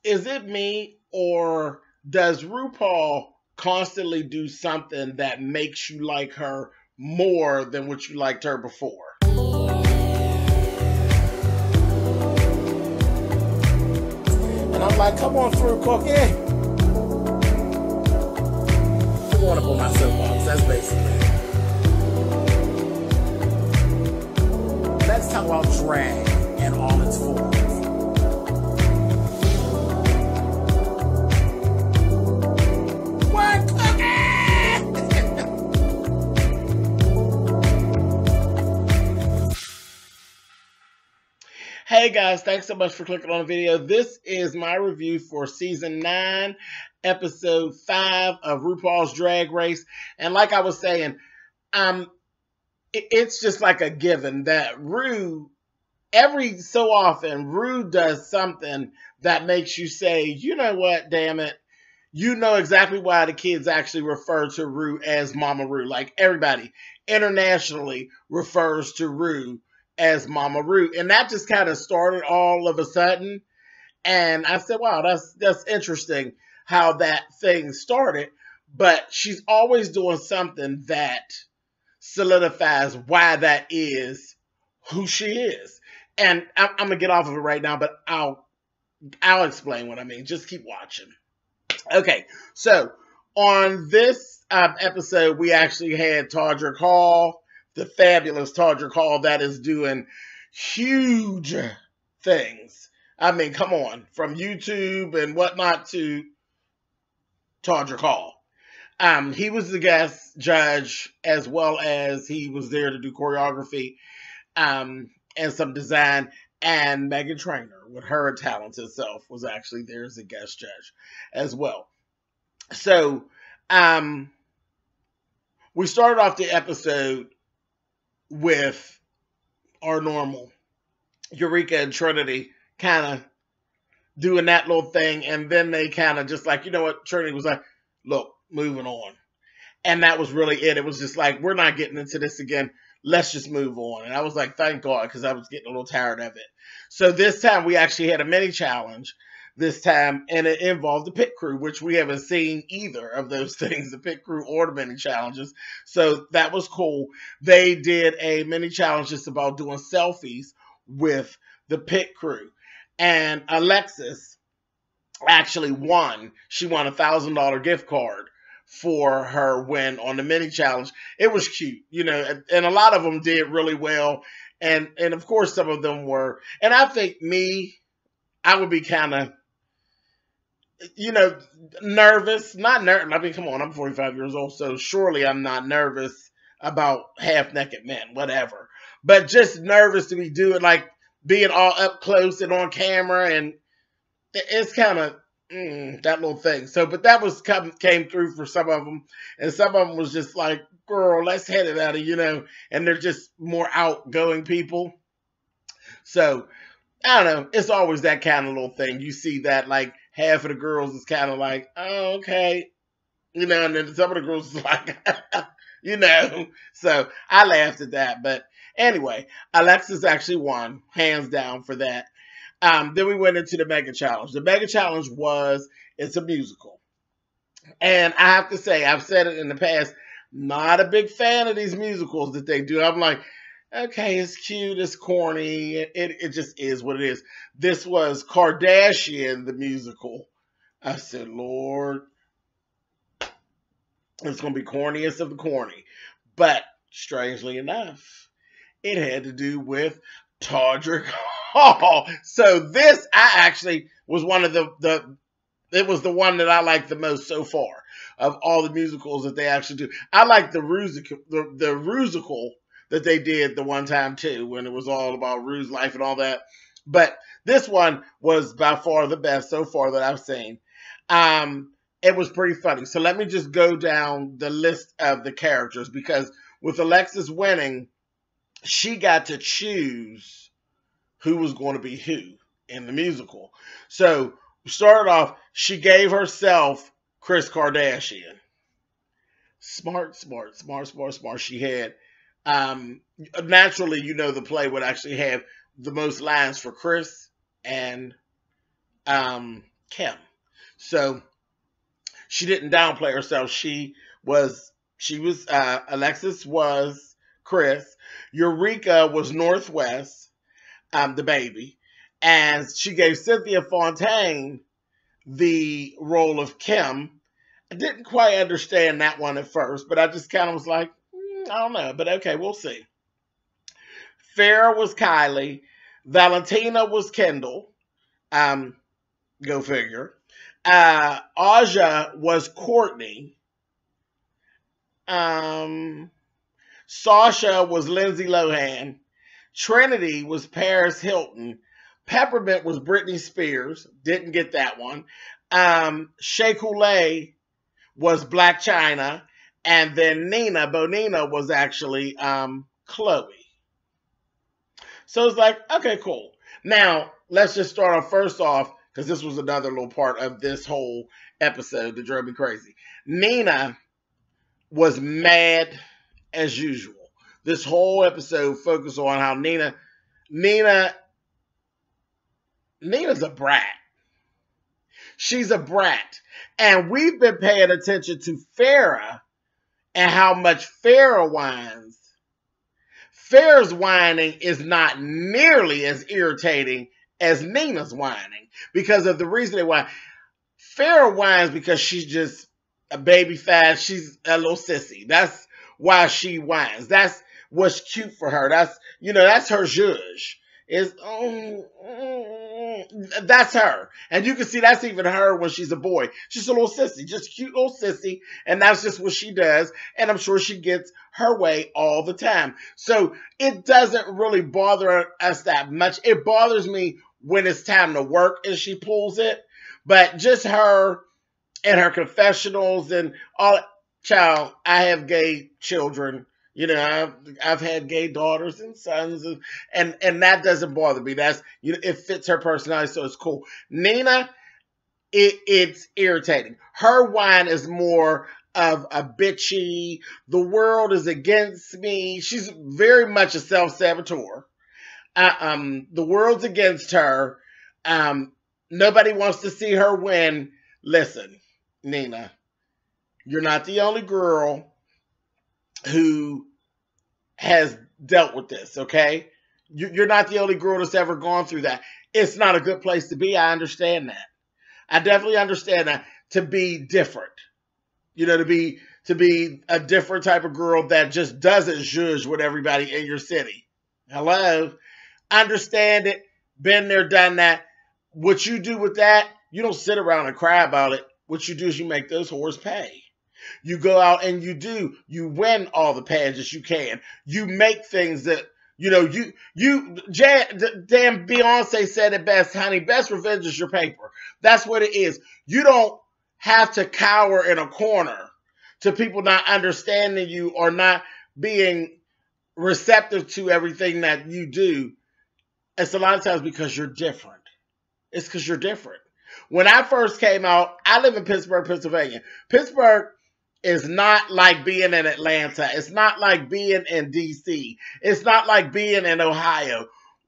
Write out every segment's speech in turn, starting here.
is it me, or does RuPaul constantly do something that makes you like her more than what you liked her before? And I'm like, come on through, Cookie. I want to put my soapbox. That's basically it. Let's talk about drag and all its forms. What, Cookie? Hey guys, thanks so much for clicking on the video. This is my review for season 9, episode 5 of RuPaul's Drag Race. And like I was saying, it's just like a given that Ru, every so often, Ru does something that makes you say, you know what, damn it. You know exactly why the kids actually refer to Ru as Mama Ru. Like everybody internationally refers to Ru as Mama Ru. And that just kind of started all of a sudden. And I said, wow, that's interesting how that thing started. But she's always doing something that solidifies why that is who she is. And I'm going to get off of it right now, but I'll explain what I mean. Just keep watching. Okay, so on this episode, we actually had Todrick Hall, the fabulous Todrick Hall that is doing huge things. I mean, come on, from YouTube and whatnot to Todrick Hall. He was the guest judge, as well as he was there to do choreography and some design. And Meghan Trainor, with her talented self, was actually there as a guest judge as well. So we started off the episode with our normal Eureka and Trinity kind of doing that little thing. And then they kind of just like, you know what, Trinity was like, look, moving on. And that was really it. It was just like, we're not getting into this again. Let's just move on. And I was like, thank God, because I was getting a little tired of it. So this time we actually had a mini challenge this time, and it involved the pit crew, which we haven't seen either of those things, the pit crew or the mini challenges. So that was cool. They did a mini challenge just about doing selfies with the pit crew. And Alexis actually won. She won a $1,000 gift card for her win on the mini challenge. It was cute, you know, and a lot of them did really well. And of course, some of them were. And I think I would be kind of, you know, nervous. Not nervous. I mean, come on, I'm 45 years old, so surely I'm not nervous about half-naked men, whatever. But just nervous to be doing, like, being all up close and on camera. And it's kind of that little thing. So, but that was came through for some of them. And some of them was just like, girl, let's head it out of, you know, and they're just more outgoing people. So, I don't know. It's always that kind of little thing. You see that, like, half of the girls is kind of like, oh, okay. You know, and then some of the girls is like, you know. So, I laughed at that. But anyway, Alexis actually won, hands down for that. Then we went into the Mega Challenge. The Mega Challenge it's a musical. And I have to say, I've said it in the past, not a big fan of these musicals that they do. I'm like, okay, it's cute, it's corny, it just is what it is. This was Kardashian, the musical. I said, Lord, it's going to be corniest of the corny. But strangely enough, it had to do with Todrick Hall. So this, I actually was one of it was the one that I liked the most so far of all the musicals that they actually do. I like the Rusical that they did the one time too, when it was all about Ru's life and all that. But this one was by far the best so far that I've seen. It was pretty funny. So let me just go down the list of the characters, because with Alexis winning, she got to choose who was going to be who in the musical. So we started off, she gave herself Kris Kardashian. Smart. She had, naturally, you know, the play would actually have the most lines for Kris and Kim. So she didn't downplay herself. Alexis was Chris. Eureka was Northwest, the baby. And she gave Cynthia Fontaine the role of Kim. I didn't quite understand that one at first, but I just kind of was like, I don't know, but okay, we'll see. Farrah was Kylie. Valentina was Kendall. Go figure. Aja was Courtney. Sasha was Lindsay Lohan. Trinity was Paris Hilton. Peppermint was Britney Spears. Didn't get that one. Shea Coulee was Black China. And then Bonina was actually Chloe. So it's like, okay, cool. Now, let's just start off first off, because this was another little part of this whole episode that drove me crazy. Nina was mad as usual. This whole episode focused on how Nina's a brat. She's a brat. And we've been paying attention to Farrah and how much Farrah whines. Farrah's whining is not nearly as irritating as Nina's whining because of the reason they whine. Farrah whines because she's just a baby fat. She's a little sissy. That's why she whines. That's what's cute for her. That's her zhuzh. That's her. And you can see that's even her when she's a boy. She's a little sissy, just cute little sissy. And that's just what she does. And I'm sure she gets her way all the time. So it doesn't really bother us that much. It bothers me when it's time to work and she pulls it. But just her and her confessionals and all. Child, I have gay children. I've had gay daughters and sons, and that doesn't bother me. That's it fits her personality, so it's cool. Nina, it's irritating. Her whine is more of a bitchy. The world is against me. She's very much a self-saboteur. The world's against her. Nobody wants to see her win. Listen, Nina, you're not the only girl who has dealt with this, okay? You're not the only girl that's ever gone through that. It's not a good place to be. I understand that. I definitely understand that. To be different. To be a different type of girl that just doesn't zhuzh with everybody in your city. Hello? Understand it. Been there, done that. What you do with that, you don't sit around and cry about it. What you do is you make those whores pay. You go out and you win all the pageants you can. You make things that, damn Beyonce said it best, honey, best revenge is your paper. That's what it is. You don't have to cower in a corner to people not understanding you or not being receptive to everything that you do. It's a lot of times because you're different. It's because you're different. When I first came out, I live in Pittsburgh, Pennsylvania. Pittsburgh is not like being in Atlanta. It's not like being in D.C. It's not like being in Ohio.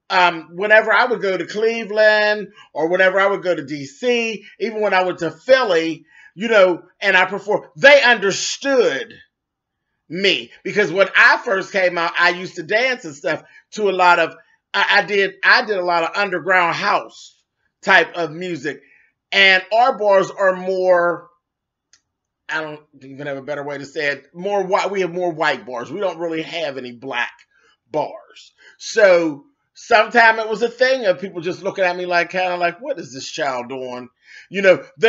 Whenever I would go to Cleveland or whenever I would go to D.C., even when I went to Philly, and I performed, they understood me. Because when I first came out, I used to dance and stuff to a lot of, I did a lot of underground house type of music. And our bars are more, I don't even have a better way to say it, more white. We have more white bars. We don't really have any black bars. So sometimes it was a thing of people just looking at me like, kind of like, what is this child doing? They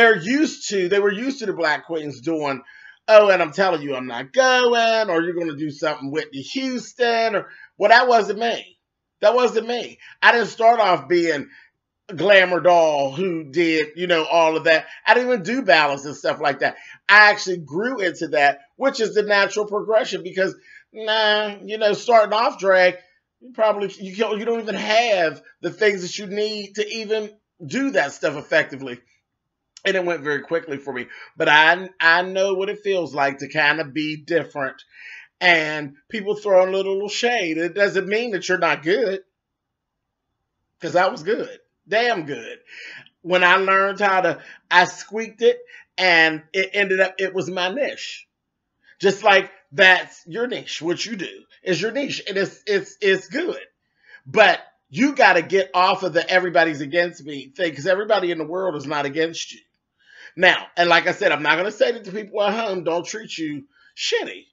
were used to the black queens doing, oh, and I'm telling you, I'm not going, or you're going to do something Whitney Houston, or, well, that wasn't me. That wasn't me. I didn't start off being Glamour Doll who did, all of that. I didn't even do ballads and stuff like that. I actually grew into that, which is the natural progression because, starting off drag, you don't even have the things that you need to even do that stuff effectively. And it went very quickly for me. But I know what it feels like to kind of be different. And people throw a little shade. It doesn't mean that you're not good. Because I was good. Damn good. When I learned I squeaked it, and it ended up, it was my niche. Just like that's your niche. What you do is your niche, and it's good. But you got to get off of the everybody's against me thing, because everybody in the world is not against you. Now, and like I said, I'm not going to say that to people at home, don't treat you shitty,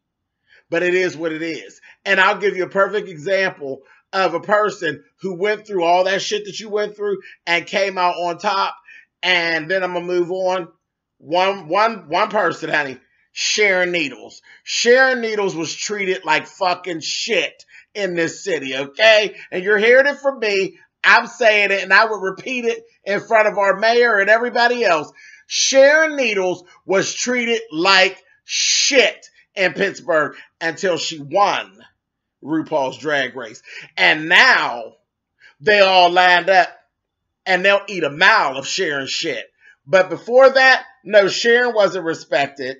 but it is what it is. And I'll give you a perfect example of a person who went through all that shit that you went through and came out on top. And then I'm going to move on. One person, honey, Sharon Needles. Sharon Needles was treated like fucking shit in this city, okay? And you're hearing it from me. I'm saying it, and I would repeat it in front of our mayor and everybody else. Sharon Needles was treated like shit in Pittsburgh until she won RuPaul's Drag Race. And now they all lined up and they'll eat a mile of Sharon shit. But before that, no, Sharon wasn't respected.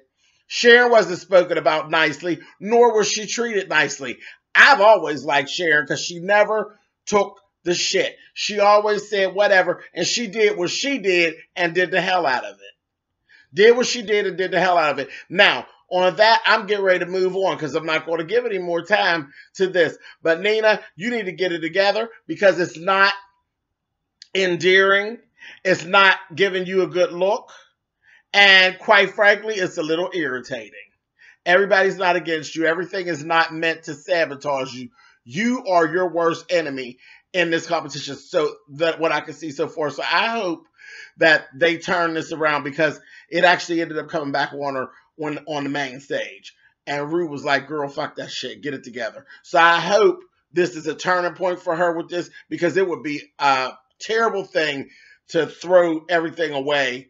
Sharon wasn't spoken about nicely, nor was she treated nicely. I've always liked Sharon because she never took the shit. She always said whatever, and she did what she did and did the hell out of it. Did what she did and did the hell out of it. Now, on that, I'm getting ready to move on because I'm not going to give any more time to this. But Nina, you need to get it together because it's not endearing. It's not giving you a good look. And quite frankly, it's a little irritating. Everybody's not against you. Everything is not meant to sabotage you. You are your worst enemy in this competition. So that what I can see so far. So I hope that they turn this around because it actually ended up coming back on her on the main stage. And Rue was like, girl, fuck that shit. Get it together. So I hope this is a turning point for her with this because it would be a terrible thing to throw everything away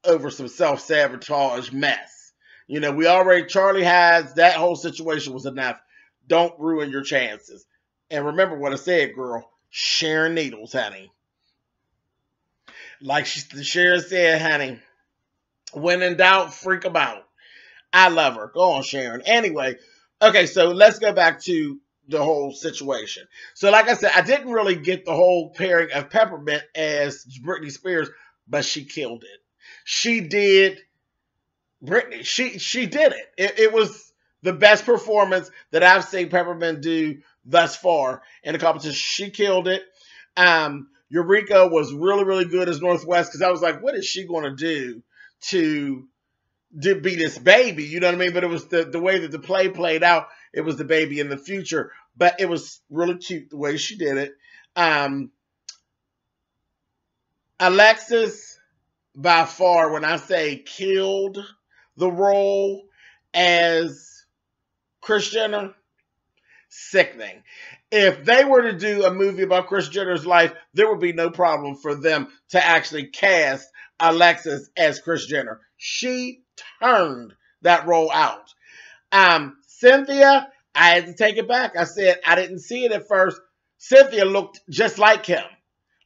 over some self-sabotage mess. You know, we already, Charlie has, that whole situation was enough. Don't ruin your chances. And remember what I said, girl. Sharon Needles, honey. Like Sharon said, honey, when in doubt, freak them out. I love her. Go on, Sharon. Anyway, okay, so let's go back to the whole situation. So like I said, I didn't really get the whole pairing of Peppermint as Britney Spears, but she killed it. She did, Britney, she did it. It was the best performance that I've seen Peppermint do thus far in the competition. She killed it. Eureka was really, really good as Northwest because I was like, what is she going to do to be this baby? You know what I mean? But it was the way that the play played out. It was the baby in the future. But it was really cute the way she did it. Alexis, by far, when I say killed the role as Kris Jenner, sickening. If they were to do a movie about Kris Jenner's life, there would be no problem for them to actually cast Alexis as Kris Jenner. She turned that role out. Cynthia, I had to take it back. I said I didn't see it at first. Cynthia looked just like him.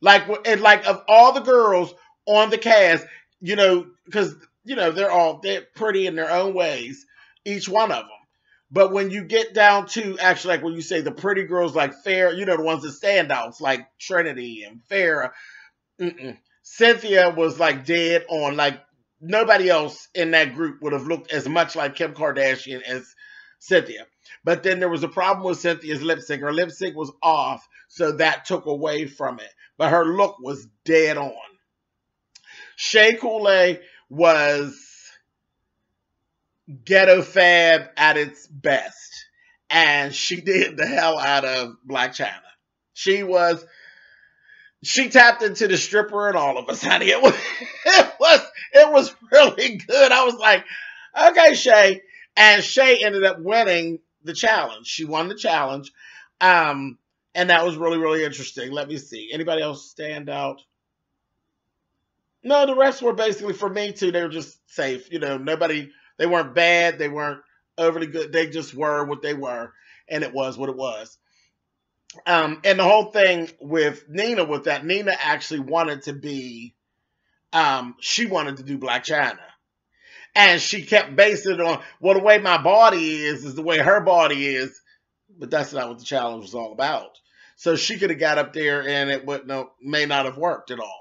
Like of all the girls on the cast, you know, because, you know, they're pretty in their own ways, each one of them. But when you get down to actually, like when you say the pretty girls like Farrah, you know, the ones that stand out, like Trinity and Farrah, Cynthia was like dead on. Like nobody else in that group would have looked as much like Kim Kardashian as Cynthia. But then there was a problem with Cynthia's lip sync. Her lip sync was off, so that took away from it. But her look was dead on. Shea Coulee was ghetto fab at its best. And she did the hell out of Black China. She tapped into the stripper and all of us, honey. It was really good. I was like, okay, Shea. And Shea ended up winning the challenge. She won the challenge. And that was really, really interesting. Let me see. Anybody else stand out? No, the rest were basically, for me too, they were just safe. You know, they weren't bad. They weren't overly good. They just were what they were. And it was what it was. And the whole thing with Nina, Nina actually wanted to be, she wanted to do Black China. And she kept basing it on, well, the way my body is the way her body is. But that's not what the challenge was all about. So she could have got up there and it may not have worked at all.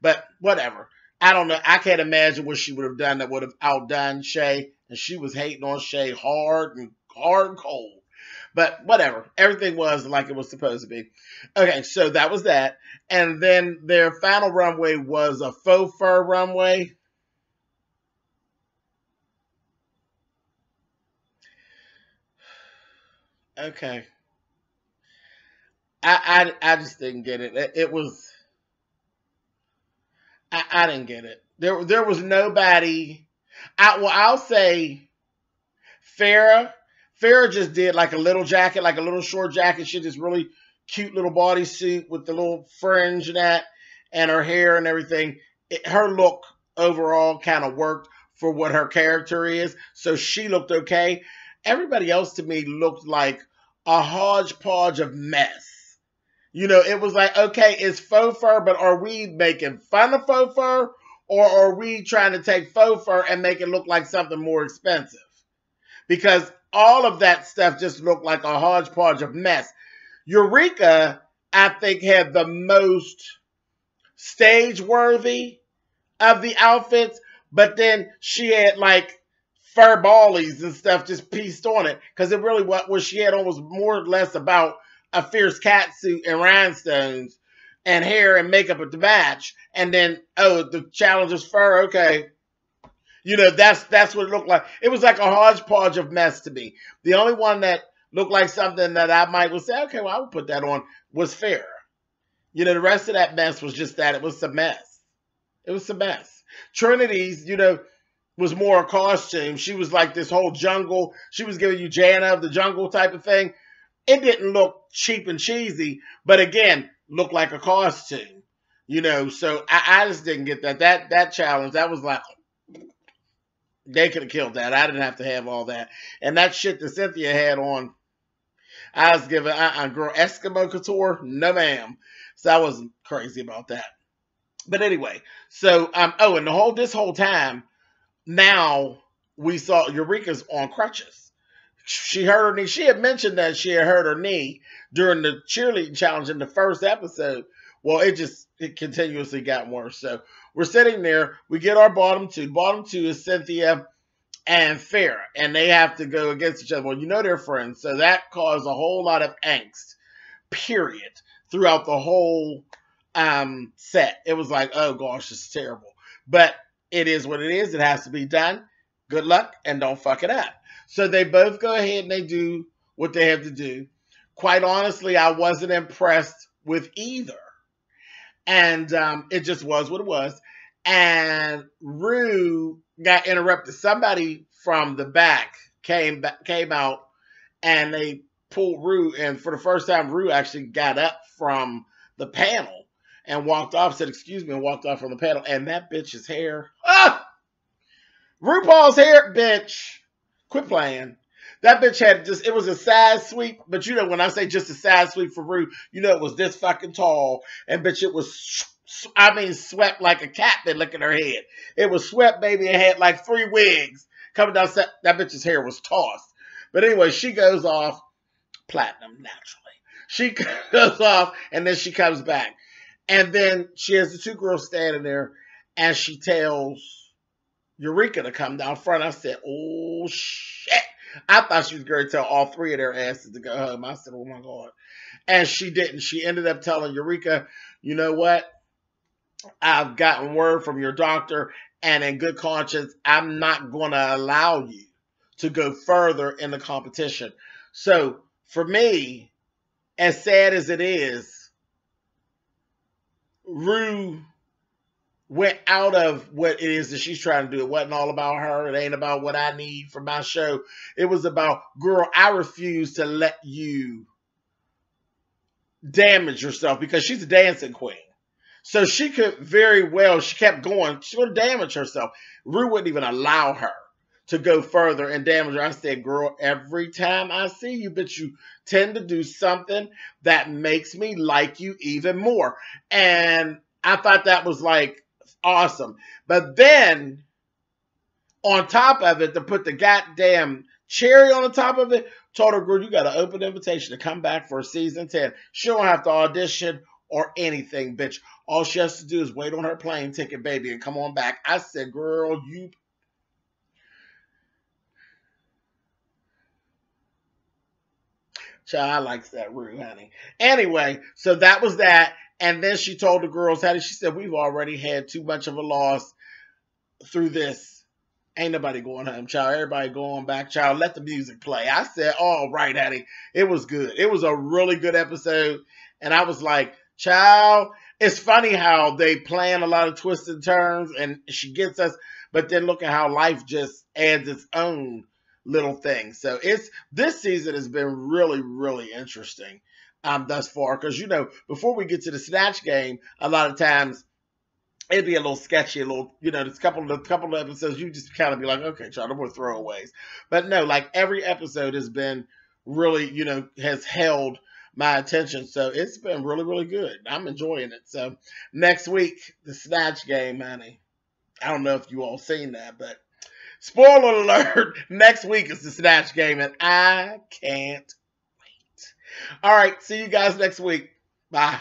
But whatever. I don't know. I can't imagine what she would have done that would have outdone Shay. And she was hating on Shay hard and cold. But whatever. Everything was like it was supposed to be. Okay, so that was that. And then their final runway was a faux fur runway. Okay. I just didn't get it. It was I didn't get it. There was nobody. I'll say Farrah. Farrah just did like a little jacket, like a little short jacket. She had this really cute little bodysuit with the little fringe and that, and her hair and everything. Her look overall kind of worked for what her character is, so she looked okay. Everybody else to me looked like a hodgepodge of mess. You know, it was like, okay, it's faux fur, but are we making fun of faux fur? Or are we trying to take faux fur and make it look like something more expensive? Because all of that stuff just looked like a hodgepodge of mess. Eureka, I think, had the most stage-worthy of the outfits, but then she had like fur ballies and stuff just pieced on it. Because it really, what she had on was more or less about a fierce cat suit and rhinestones and hair and makeup at the match. And then, oh, the challenge is fur. Okay. You know, that's what it looked like. It was like a hodgepodge of mess to me. The only one that looked like something that I might would say, okay, well, I would put that on, was Farrah. You know, the rest of that mess was just that. It was a mess. It was a mess. Trinity's, you know, was more a costume. She was like this whole jungle. She was giving you Jana of the Jungle type of thing. It didn't look cheap and cheesy, but again, looked like a costume, you know. So I just didn't get that. That challenge, that was like, they could have killed that. I didn't have to have all that. And that shit that Cynthia had on, I was giving, girl, Eskimo Couture, no ma'am. So I wasn't crazy about that. But anyway, so, oh, and this whole time, now we saw Eureka's on crutches. She hurt her knee. She had mentioned that she had hurt her knee during the cheerleading challenge in the first episode. Well, it continuously got worse. So we're sitting there. We get our bottom two. Bottom two is Cynthia and Farrah, and they have to go against each other. Well, you know they're friends, so that caused a whole lot of angst, period, throughout the whole set. It was like, oh gosh, this is terrible. But it is what it is. It has to be done. Good luck, and don't fuck it up. So they both go ahead and they do what they have to do. Quite honestly, I wasn't impressed with either. And it just was what it was. And Ru got interrupted. Somebody from the back came out and they pulled Ru. And for the first time, Ru actually got up from the panel and walked off, said, excuse me, and walked off from the panel. And that bitch's hair. Ah! RuPaul's hair, bitch. Quit playing. That bitch had just, it was a side sweep, but you know, when I say just a side sweep for Ru, you know, it was this fucking tall, and bitch, it was, I mean, swept like a cat been licking her head. It was swept, baby, and had like 3 wigs coming down. That bitch's hair was tossed. But anyway, she goes off, platinum, naturally. She goes off, and then she comes back. And then she has the 2 girls standing there, and she tells Eureka to come down front. I said, oh, shit. I thought she was going to tell all 3 of their asses to go home. I said, oh, my God. And she didn't. She ended up telling Eureka, you know what? I've gotten word from your doctor, and in good conscience, I'm not going to allow you to go further in the competition. So, for me, as sad as it is, Ru went out of what it is that she's trying to do. It wasn't all about her. It ain't about what I need for my show. It was about, girl, I refuse to let you damage yourself, because she's a dancing queen. So she could very well, she kept going, she's going to damage herself. Ru wouldn't even allow her to go further and damage her. I said, girl, every time I see you, but you tend to do something that makes me like you even more. And I thought that was like, awesome. But then, on top of it, to put the goddamn cherry on the top of it, told her, girl, you got an open invitation to come back for season 10. She don't have to audition or anything, bitch. All she has to do is wait on her plane ticket, baby, and come on back. I said, girl, you... Child, I likes that Ru, honey. Anyway, so that was that. And then she told the girls, honey, she said, we've already had too much of a loss through this. Ain't nobody going home, child. Everybody going back, child. Let the music play. I said, all right, honey. It was good. It was a really good episode. And I was like, child, it's funny how they plan a lot of twists and turns and she gets us. But then look at how life just adds its own little thing. So this season has been really, really interesting thus far. Because, you know, before we get to the Snatch Game, a lot of times it'd be a little sketchy, a little, you know, there's a couple of episodes you just kind of be like, okay, child, no more throwaways. But no, like every episode has been really, you know, has held my attention. So it's been really, really good. I'm enjoying it. So next week, the Snatch Game, honey. I don't know if you all seen that, but spoiler alert, next week is the Snatch Game, and I can't wait. All right, see you guys next week. Bye.